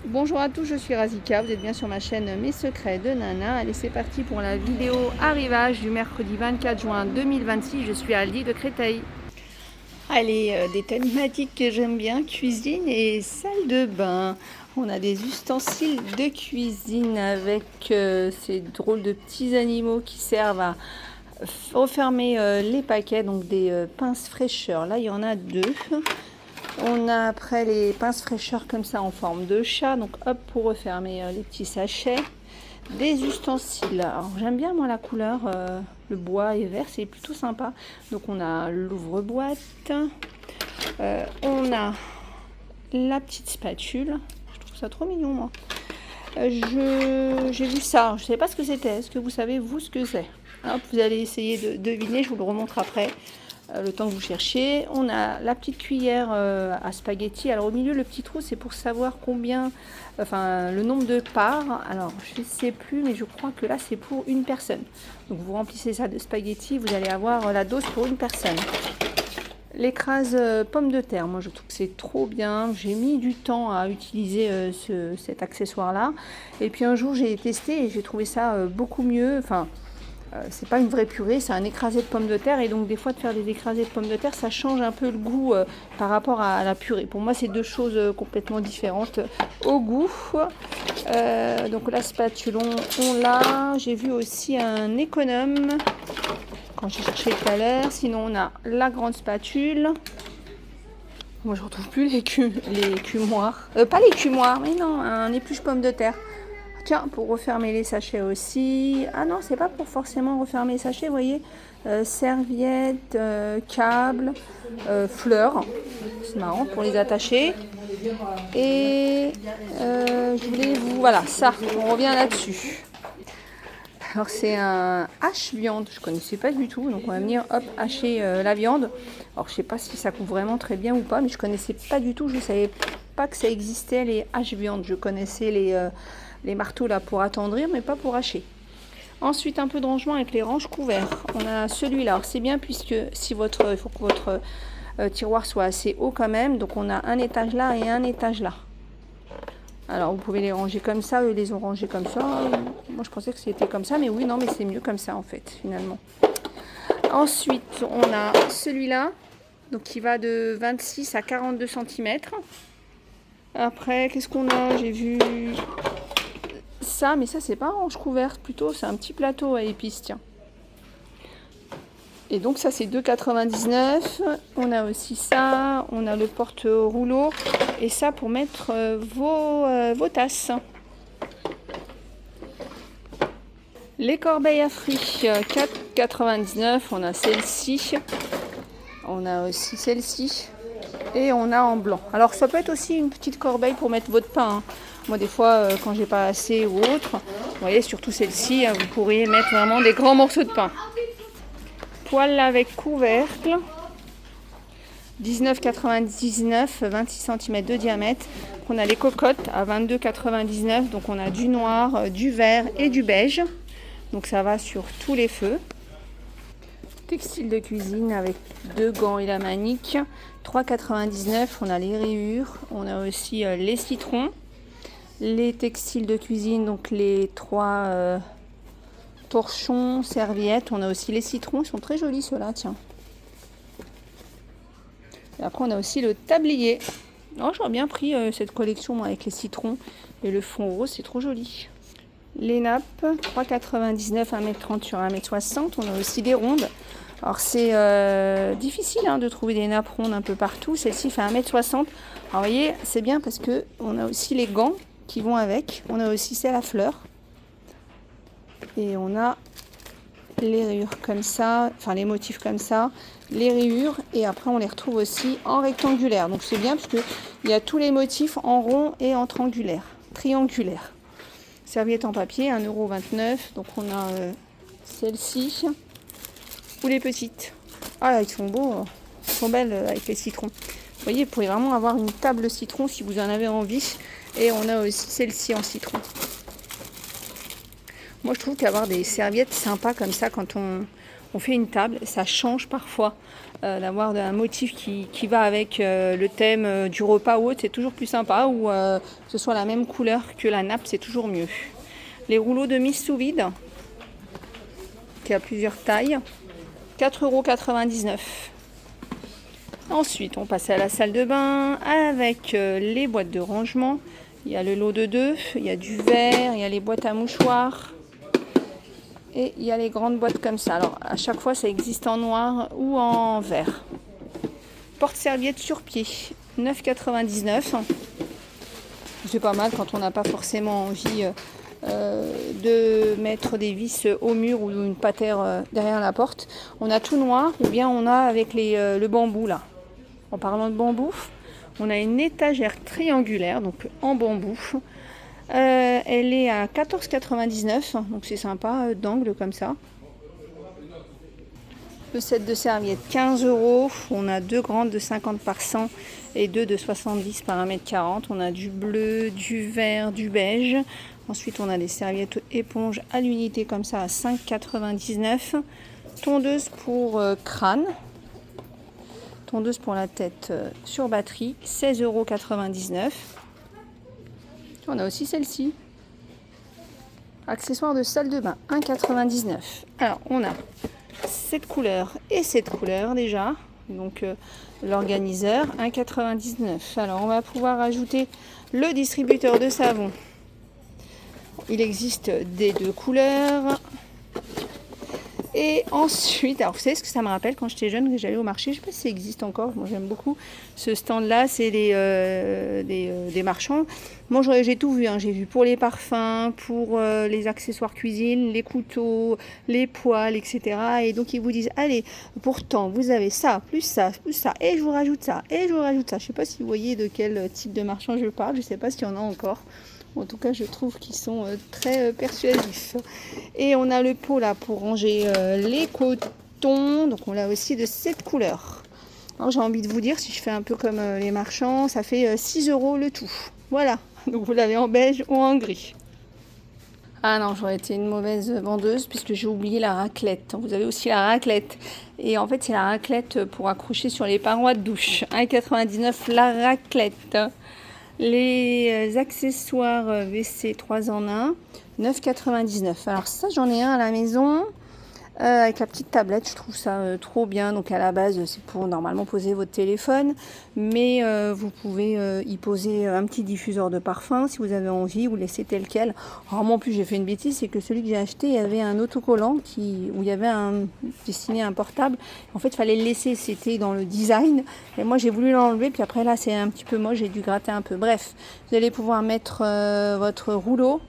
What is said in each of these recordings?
Bonjour à tous, je suis Razika, vous êtes bien sur ma chaîne Mes Secrets de Nana. Allez, c'est parti pour la vidéo arrivage du mercredi 24 juin 2026. Je suis à Aldi de Créteil. Allez, des thématiques que j'aime bien, cuisine et salle de bain. On a des ustensiles de cuisine avec ces drôles de petits animaux qui servent à refermer les paquets, donc des pinces fraîcheurs. Là, il y en a deux. On a après les pinces fraîcheurs comme ça en forme de chat, donc hop pour refermer les petits sachets. Des ustensiles, alors j'aime bien moi la couleur, le bois et vert, c'est plutôt sympa. Donc on a l'ouvre-boîte, on a la petite spatule, je trouve ça trop mignon moi. J'ai vu ça, je ne sais pas ce que c'était, est-ce que vous savez vous ce que c'est? Hop, vous allez essayer de deviner, je vous le remontre après. Le temps que vous cherchez. On a la petite cuillère à spaghetti. Alors au milieu, le petit trou, c'est pour savoir combien, enfin le nombre de parts. Alors je ne sais plus, mais je crois que là c'est pour une personne. Donc vous remplissez ça de spaghetti, vous allez avoir la dose pour une personne. L'écrase pomme de terre, moi je trouve que c'est trop bien. J'ai mis du temps à utiliser cet accessoire-là. Et puis un jour j'ai testé et j'ai trouvé ça beaucoup mieux. Enfin, c'est pas une vraie purée, c'est un écrasé de pommes de terre. Et donc des fois de faire des écrasés de pommes de terre, ça change un peu le goût par rapport à la purée. Pour moi, c'est deux choses complètement différentes au goût. Donc la spatule, on l'a. J'ai vu aussi un économe quand j'ai cherché tout à l'heure. Sinon, on a la grande spatule. Moi, je retrouve plus les cumoirs. Pas les cumoirs, mais non, un épluche pomme de terre. Tiens, pour refermer les sachets aussi. Ah non, c'est pas pour forcément refermer les sachets, vous voyez. Serviettes, câbles, fleurs. C'est marrant pour les attacher. Et je voulais vous... Voilà, ça, on revient là-dessus. Alors c'est un hache-viande, je ne connaissais pas du tout, donc on va venir hop hacher la viande. Alors je sais pas si ça coupe vraiment très bien ou pas, mais je connaissais pas du tout, je savais pas que ça existait les hache-viande. Je connaissais les marteaux là pour attendrir, mais pas pour hacher. Ensuite un peu de rangement avec les ranges couverts. On a celui-là, alors c'est bien puisque si il faut que votre tiroir soit assez haut quand même, donc on a un étage là et un étage là. Alors vous pouvez les ranger comme ça, eux les ont rangés comme ça. Moi je pensais que c'était comme ça, mais oui, non, mais c'est mieux comme ça en fait, finalement. Ensuite, on a celui-là, donc qui va de 26 à 42 cm. Après, qu'est-ce qu'on a? J'ai vu ça, mais ça c'est pas range couverte, plutôt c'est un petit plateau à épices, tiens. Et donc ça c'est 2,99 €. On a aussi ça, on a le porte-rouleau et ça pour mettre vos tasses. Les corbeilles à fruits, 4,99 €. On a celle-ci, on a aussi celle-ci et on a en blanc. Alors ça peut être aussi une petite corbeille pour mettre votre pain, hein. Moi des fois quand j'ai pas assez ou autre, vous voyez, surtout celle-ci, vous pourriez mettre vraiment des grands morceaux de pain. Poêle avec couvercle, 19,99 €, 26 cm de diamètre. On a les cocottes à 22,99 €. Donc on a du noir, du vert et du beige. Donc ça va sur tous les feux. Textile de cuisine avec 2 gants et la manique, 3,99 €. On a les rayures. On a aussi les citrons. Les textiles de cuisine, donc les 3 torchons, serviettes. On a aussi les citrons, ils sont très jolis ceux-là, tiens. Et après on a aussi le tablier. Oh, j'aurais bien pris cette collection moi, avec les citrons et le fond rose, c'est trop joli. Les nappes, 3,99 €, 1,30 m sur 1,60 m. On a aussi des rondes. Alors c'est difficile de trouver des nappes rondes un peu partout. Celle-ci fait 1,60 m. Alors vous voyez, c'est bien parce que on a aussi les gants qui vont avec. On a aussi celle à fleurs. Et on a les rayures comme ça, enfin les motifs comme ça, les rayures, et après on les retrouve aussi en rectangulaire. Donc c'est bien parce que il y a tous les motifs en rond et en triangulaire. Serviette en papier, 1,29 €. Donc on a celle-ci ou les petites. Ah là, ils sont beaux, ils sont belles avec les citrons. Vous voyez, vous pouvez vraiment avoir une table citron si vous en avez envie. Et on a aussi celle-ci en citron. Moi, je trouve qu'avoir des serviettes sympas comme ça, quand on on fait une table. Ça change parfois d'avoir un motif qui va avec le thème du repas ou autre. C'est toujours plus sympa. Ou que ce soit la même couleur que la nappe, c'est toujours mieux. Les rouleaux de mise sous vide, qui a plusieurs tailles, 4,99 €. Ensuite, on passe à la salle de bain avec les boîtes de rangement. Il y a le lot de 2, il y a du verre, il y a les boîtes à mouchoirs et il y a les grandes boîtes comme ça. Alors, à chaque fois, ça existe en noir ou en vert. Porte-serviette sur pied, 9,99 €. C'est pas mal quand on n'a pas forcément envie de mettre des vis au mur ou une patère derrière la porte. On a tout noir ou bien on a avec le bambou là. En parlant de bambou, on a une étagère triangulaire, donc en bambou. Elle est à 14,99 €, donc c'est sympa, d'angle comme ça. Le set de serviettes, 15 €. On a 2 grandes de 50 par 100 et 2 de 70 par 1,40 m. On a du bleu, du vert, du beige. Ensuite, on a des serviettes éponges à l'unité comme ça à 5,99 €. Tondeuse pour crâne. Tondeuse pour la tête sur batterie, 16,99 €. On a aussi celle-ci. Accessoire de salle de bain, 1,99 €. Alors, on a cette couleur et cette couleur déjà. Donc, l'organiseur, 1,99 €. Alors, on va pouvoir ajouter le distributeur de savon. Il existe des 2 couleurs. Et ensuite, alors vous savez ce que ça me rappelle quand j'étais jeune, que j'allais au marché, je ne sais pas si ça existe encore, moi j'aime beaucoup ce stand-là, c'est des marchands. Moi j'ai tout vu, hein. J'ai vu pour les parfums, pour les accessoires cuisine, les couteaux, les poêles, etc. Et donc ils vous disent, allez, pourtant vous avez ça, plus ça, et je vous rajoute ça, et je vous rajoute ça. Je ne sais pas si vous voyez de quel type de marchand je parle, je ne sais pas s'il y en a encore. En tout cas, je trouve qu'ils sont très persuasifs. Et on a le pot là pour ranger les cotons. Donc on l'a aussi de cette couleur. Alors j'ai envie de vous dire, si je fais un peu comme les marchands, ça fait 6 € le tout. Voilà. Donc vous l'avez en beige ou en gris. Ah non, j'aurais été une mauvaise vendeuse puisque j'ai oublié la raclette. Vous avez aussi la raclette. Et en fait, c'est la raclette pour accrocher sur les parois de douche. 1,99 € la raclette. Les accessoires WC 3 en 1, 9,99 €. Alors ça, j'en ai un à la maison avec la petite tablette. Je trouve ça trop bien. Donc à la base, c'est pour normalement poser votre téléphone. Mais vous pouvez y poser un petit diffuseur de parfum si vous avez envie ou laisser tel quel. Alors moi en plus, j'ai fait une bêtise, c'est que celui que j'ai acheté, il y avait un autocollant où il y avait destiné à un portable. En fait, il fallait le laisser, c'était dans le design. Et moi, j'ai voulu l'enlever, puis après là, c'est un petit peu moche, j'ai dû gratter un peu. Bref, vous allez pouvoir mettre votre rouleau.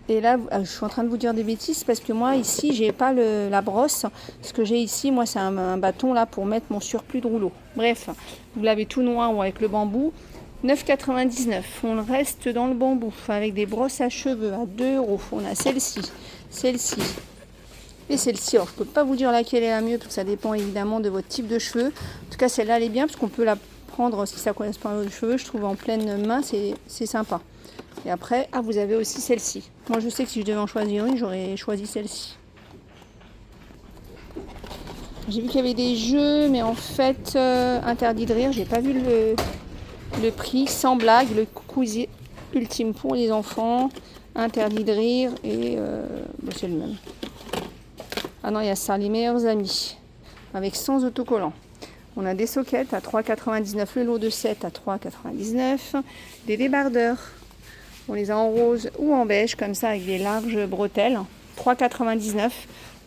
Et là, je suis en train de vous dire des bêtises parce que moi, ici, j'ai pas la brosse. Ce que j'ai ici, moi, c'est un bâton là pour mettre mon surplus de rouleau. Bref, vous l'avez tout noir ou avec le bambou. 9,99 €. On reste dans le bambou avec des brosses à cheveux à 2 €. On a celle-ci et celle-ci. Alors, je peux pas vous dire laquelle est la mieux parce que ça dépend évidemment de votre type de cheveux. En tout cas, celle-là, elle est bien parce qu'on peut la prendre si ça correspond à vos cheveux. Je trouve en pleine main, c'est sympa. Et après, vous avez aussi celle-ci. Moi, je sais que si je devais en choisir une, j'aurais choisi celle-ci. J'ai vu qu'il y avait des jeux, mais en fait, interdit de rire. J'ai pas vu le prix, sans blague. Le coucou ultime pour les enfants, interdit de rire, et c'est le même. Ah non, il y a ça, les meilleurs amis, avec 100 autocollants. On a des sockets à 3,99 €, le lot de 7 à 3,99 €, des débardeurs. On les a en rose ou en beige, comme ça, avec des larges bretelles. 3,99 €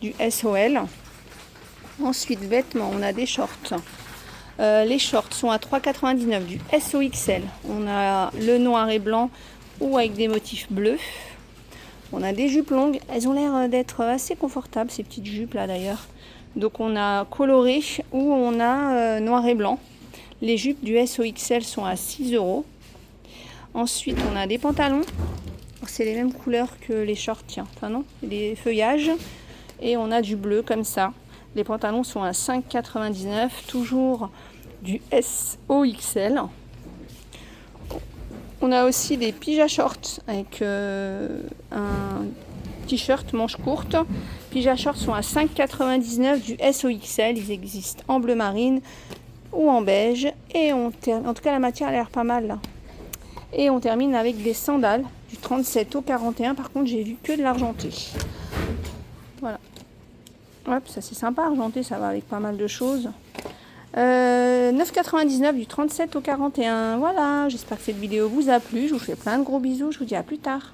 du SOL. Ensuite, vêtements, on a des shorts. Les shorts sont à 3,99 € du SOXL. On a le noir et blanc ou avec des motifs bleus. On a des jupes longues. Elles ont l'air d'être assez confortables, ces petites jupes là d'ailleurs. Donc on a coloré ou on a noir et blanc. Les jupes du SOXL sont à 6 €. Ensuite, on a des pantalons. C'est les mêmes couleurs que les shorts, tiens. Enfin non, des feuillages. Et on a du bleu comme ça. Les pantalons sont à 5,99 €, toujours du SOXL. On a aussi des pyjamas shorts avec t-shirt manches courtes. Pyjama shorts sont à 5,99 du SOXL. Ils existent en bleu marine ou en beige. Et en tout cas, la matière a l'air pas mal là. Et on termine avec des sandales du 37 au 41. Par contre, j'ai vu que de l'argenté. Voilà. Hop, ça c'est sympa, argenté, ça va avec pas mal de choses. 9,99 du 37 au 41. Voilà, j'espère que cette vidéo vous a plu. Je vous fais plein de gros bisous. Je vous dis à plus tard.